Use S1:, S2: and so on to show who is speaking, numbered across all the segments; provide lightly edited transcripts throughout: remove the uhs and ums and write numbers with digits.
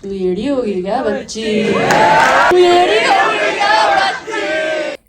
S1: तू एड़ी होगी क्या बच्ची? तू एड़ी होगी क्या बच्ची?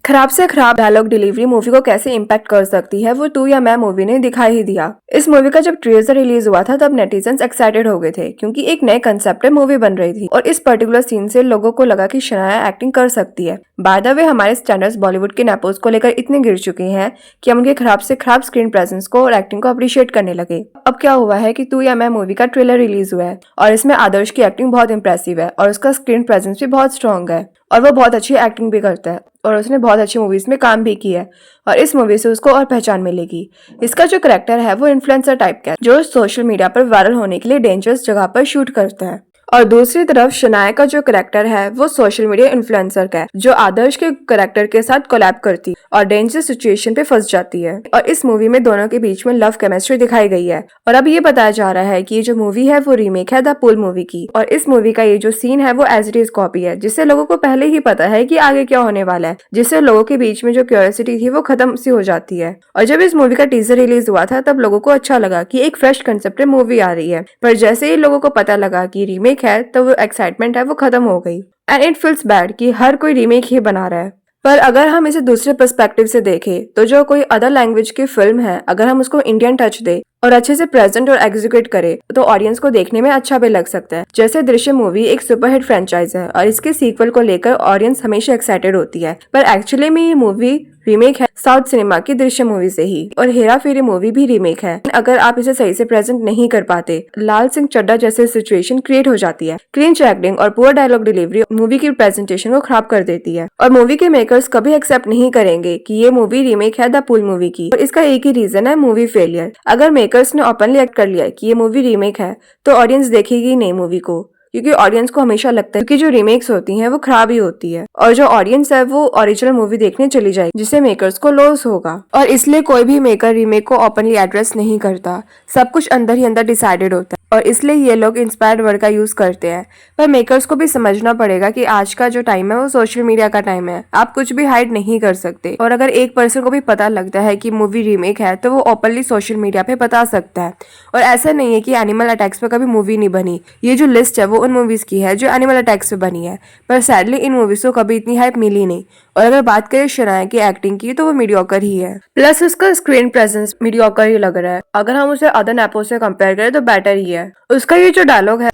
S2: खराब से खराब डायलॉग डिलीवरी मूवी को कैसे इम्पैक्ट कर सकती है वो तू या मैं मूवी ने दिखा ही दिया। इस मूवी का जब ट्रेलर रिलीज हुआ था तब नेटिजन्स एक्साइटेड हो गए थे क्योंकि एक नए कंसेप्ट पे मूवी बन रही थी और इस पर्टिकुलर सीन से लोगों को लगा कि शनाया एक्टिंग कर सकती है। बाय द वे हमारे स्टैंडर्ड्स बॉलीवुड के नेपोज को लेकर इतने गिर चुके हैं कि हम उनके खराब से खराब स्क्रीन प्रेजेंस को और एक्टिंग को अप्रिशिएट करने लगे। अब क्या हुआ है कि तू या मैं मूवी का ट्रेलर रिलीज हुआ है और इसमें आदर्श की एक्टिंग बहुत इंप्रेसिव है और उसका स्क्रीन प्रेजेंस भी बहुत स्ट्रॉन्ग है और वो बहुत अच्छी एक्टिंग भी करता है और उसने बहुत अच्छी मूवीज में काम भी किया है और इस मूवी से उसको और पहचान मिलेगी। इसका जो करेक्टर है वो इन्फ्लुएंसर टाइप का है जो सोशल मीडिया पर वायरल होने के लिए डेंजरस जगह पर शूट करता है और दूसरी तरफ शनाया का जो करेक्टर है वो सोशल मीडिया इन्फ्लुएंसर का है जो आदर्श के करेक्टर के साथ कोलैब करती और डेंजरस सिचुएशन पे फंस जाती है और इस मूवी में दोनों के बीच में लव केमिस्ट्री दिखाई गई है। और अब ये बताया जा रहा है कि ये जो मूवी है वो रीमेक है द पूल मूवी की और इस मूवी का ये जो सीन है वो एज इट इज कॉपी है जिससे लोगों को पहले ही पता है कि आगे क्या होने वाला है, जिससे लोगों के बीच में जो क्यूरियोसिटी थी वो खत्म सी हो जाती है। और जब इस मूवी का टीजर रिलीज हुआ था तब लोगों को अच्छा लगा कि एक फ्रेश कंसेप्ट में मूवी आ रही है, पर जैसे ही लोगों को पता लगा कि रीमेक है तो वो एक्साइटमेंट है वो खत्म हो गई एंड इट फील्स बैड कि हर कोई रीमेक ही बना रहा है। पर अगर हम इसे दूसरे पर्सपेक्टिव से देखें तो जो कोई अदर लैंग्वेज की फिल्म है अगर हम उसको इंडियन टच दे और अच्छे से प्रेजेंट और एग्जीक्यूट करे तो ऑडियंस को देखने में अच्छा भी लग सकता है। जैसे दृश्यम मूवी एक सुपरहिट फ्रेंचाइज है और इसके सीक्वल को लेकर ऑडियंस हमेशा एक्साइटेड होती है, पर एक्चुअली में ये मूवी रीमेक है साउथ सिनेमा की दृश्यम मूवी से ही और हेरा फेरी मूवी भी रीमेक है। अगर आप इसे सही से प्रेजेंट नहीं कर पाते लाल सिंह चड्ढा जैसे सिचुएशन क्रिएट हो जाती है। क्रिंज एक्टिंग और पुअर डायलॉग डिलीवरी मूवी की प्रेजेंटेशन को खराब कर देती है और मूवी के मेकर्स कभी एक्सेप्ट नहीं करेंगे कि ये मूवी रीमेक है द पूल मूवी की और इसका एक ही रीजन है मूवी फेलियर। अगर मेकर्स ने ओपनली एक्ट कर लिया कि ये मूवी रीमेक है तो ऑडियंस देखेगी नहीं मूवी को, क्योंकि ऑडियंस को हमेशा लगता है कि जो रीमेक्स होती हैं वो खराब ही होती है और जो ऑडियंस है वो ओरिजिनल मूवी देखने चली जाएगी जिससे मेकर्स को लॉस होगा और इसलिए कोई भी मेकर रीमेक को ओपनली एड्रेस नहीं करता, सब कुछ अंदर ही अंदर डिसाइडेड होता है और इसलिए ये लोग इंस्पायर्ड वर्ड का यूज करते हैं। पर मेकर्स को भी समझना पड़ेगा कि आज का जो टाइम है वो सोशल मीडिया का टाइम है, आप कुछ भी हाइड नहीं कर सकते और अगर एक पर्सन को भी पता लगता है कि मूवी रीमेक है तो वो ओपनली सोशल मीडिया पे बता सकता है। और ऐसा नहीं है कि एनिमल अटैक्स पे कभी मूवी नहीं बनी, ये जो लिस्ट है वो उन मूवीज की है जो एनिमल अटैक्स पे बनी है, पर सैडली इन मूवीज को कभी इतनी हाइप मिली नहीं। और अगर बात करें शनाया की एक्टिंग की तो वो मीडियोकर ही है, प्लस उसका स्क्रीन प्रेजेंस मीडियोकर ही लग रहा है। अगर हम उसे अदर नेपो से कंपेयर करें तो बेटर ही है। उसका ये जो डायलॉग है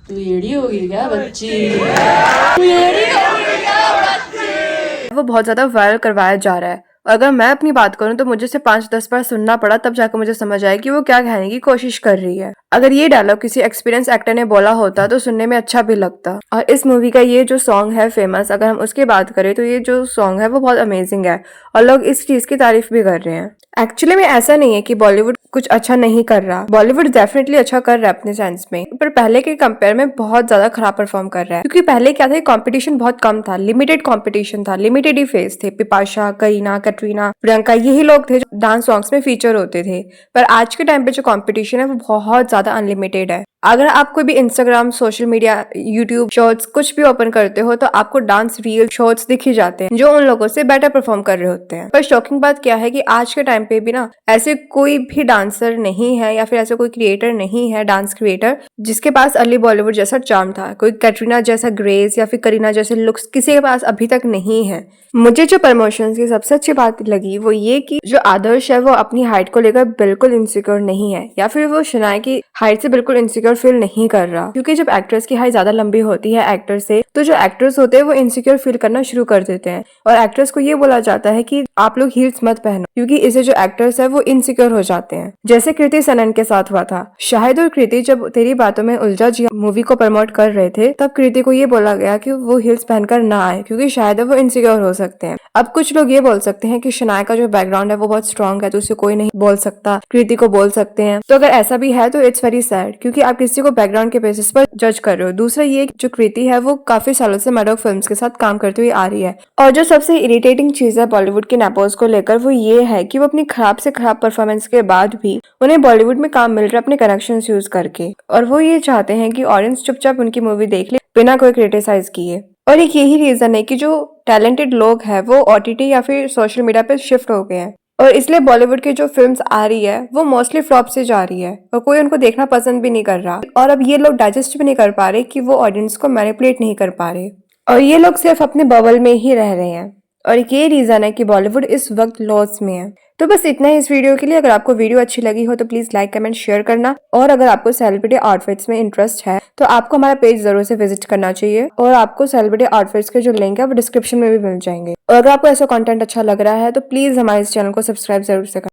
S1: तू एड़ी होगी क्या बच्ची? तू एड़ी होगी क्या बच्ची?
S2: वो बहुत ज्यादा वायरल करवाया जा रहा है। अगर मैं अपनी बात करूं तो मुझे से 5-10 बार सुनना पड़ा तब जाकर मुझे समझ आया कि वो क्या कहने की कोशिश कर रही है। अगर ये डायलॉग किसी एक्सपीरियंस एक्टर ने बोला होता तो सुनने में अच्छा भी लगता। और इस मूवी का ये जो सॉन्ग है फेमस, अगर हम उसकी बात करें तो ये जो सॉन्ग है वो बहुत अमेजिंग है और लोग इस चीज की तारीफ भी कर रहे हैं। एक्चुअली में ऐसा नहीं है कि बॉलीवुड कुछ अच्छा नहीं कर रहा, बॉलीवुड डेफिनेटली अच्छा कर रहा है अपने सेंस में, पर पहले के कंपेयर में बहुत ज्यादा खराब परफॉर्म कर रहा है क्योंकि पहले क्या था, कंपटीशन बहुत कम था, लिमिटेड कंपटीशन था, लिमिटेड ही फेस थे। पिपाशा, करीना, कैटरीना, प्रियंका यही लोग थे जो डांस सॉन्ग्स में फीचर होते थे। पर आज के टाइम पे जो कंपटीशन है वो बहुत ज्यादा अनलिमिटेड है। अगर आप कोई भी Instagram, social media, YouTube shorts कुछ भी ओपन करते हो तो आपको डांस रील शॉर्ट्स दिख ही जाते हैं जो उन लोगों से बेटर परफॉर्म कर रहे होते हैं। पर शॉकिंग बात क्या है कि आज के टाइम पे भी ना ऐसे कोई भी डांसर नहीं है या फिर ऐसे कोई क्रिएटर नहीं है, डांस क्रिएटर, जिसके पास अर्ली बॉलीवुड जैसा चार्म था। कोई कैटरीना जैसा ग्रेस या फिर करीना जैसे लुक्स किसी के पास अभी तक नहीं है। मुझे जो प्रमोशंस की सबसे अच्छी बात लगी वो ये कि जो आदर्श है वो अपनी हाइट को लेकर बिल्कुल इनसिक्योर नहीं है या फिर वो शनाया की हाइट से बिल्कुल इनसिक्योर फील नहीं कर रहा, क्योंकि जब एक्ट्रेस की हाइट ज्यादा लंबी होती है एक्टर से तो जो एक्टर्स होते हैं वो इनसिक्योर फील करना शुरू कर देते हैं और एक्ट्रेस को ये बोला जाता है कि आप लोग हील्स मत पहनो, क्योंकि इससे जो एक्टर्स है वो इनसिक्योर हो जाते हैं। जैसे कृति सनन के साथ हुआ था। शाहिद और कृति जब तेरी बातों में उलझा जी मूवी को प्रमोट कर रहे थे तब कृति को ये बोला गया कि वो हील्स पहनकर ना आए क्योंकि शायद वो इनसिक्योर हो सकते हैं। अब कुछ लोग ये बोल सकते हैं कि शनाया का जो बैकग्राउंड है वो बहुत स्ट्रॉन्ग है तो उसे कोई नहीं बोल सकता, कृति को बोल सकते हैं। तो अगर ऐसा भी है तो इट्स वेरी सैड, क्योंकि आप किसी को बैकग्राउंड के बेसिस पर जज कर रहे हो। दूसरा ये जो कृति है वो काफी सालों से मैडॉक फिल्म्स के साथ काम करती हुई आ रही है और जो सबसे इरिटेटिंग चीज है बॉलीवुड के नेपोज को लेकर वो ये है कि वो अपनी खराब से खराब परफॉर्मेंस के बाद भी उन्हें बॉलीवुड में काम मिल रहा है अपने कनेक्शंस यूज करके, और वो ये चाहते हैं कि ऑडियंस चुपचाप उनकी मूवी देख ले बिना कोई क्रिटिसाइज किए। और एक यही रीजन है कि जो टैलेंटेड लोग हैं वो ओटीटी या फिर सोशल मीडिया पे शिफ्ट हो गए हैं। और इसलिए बॉलीवुड की जो फिल्म्स आ रही है वो मोस्टली फ्लॉप से जा रही है और कोई उनको देखना पसंद भी नहीं कर रहा। और अब ये लोग डाइजेस्ट भी नहीं कर पा रहे कि वो ऑडियंस को मैनिपुलेट नहीं कर पा रहे और ये लोग सिर्फ अपने बबल में ही रह रहे हैं और ये रीजन है कि बॉलीवुड इस वक्त लॉस में है। तो बस इतना ही इस वीडियो के लिए। अगर आपको वीडियो अच्छी लगी हो तो प्लीज लाइक कमेंट शेयर करना और अगर आपको सेलिब्रिटी आउटफिट्स में इंटरेस्ट है तो आपको हमारा पेज जरूर से विजिट करना चाहिए और आपको सेलिब्रिटी आउटफिट्स के जो लिंक है वो डिस्क्रिप्शन में भी मिल जाएंगे। और अगर आपको ऐसा कंटेंट अच्छा लग रहा है तो प्लीज हमारे इस चैनल को सब्सक्राइब जरूर से करना।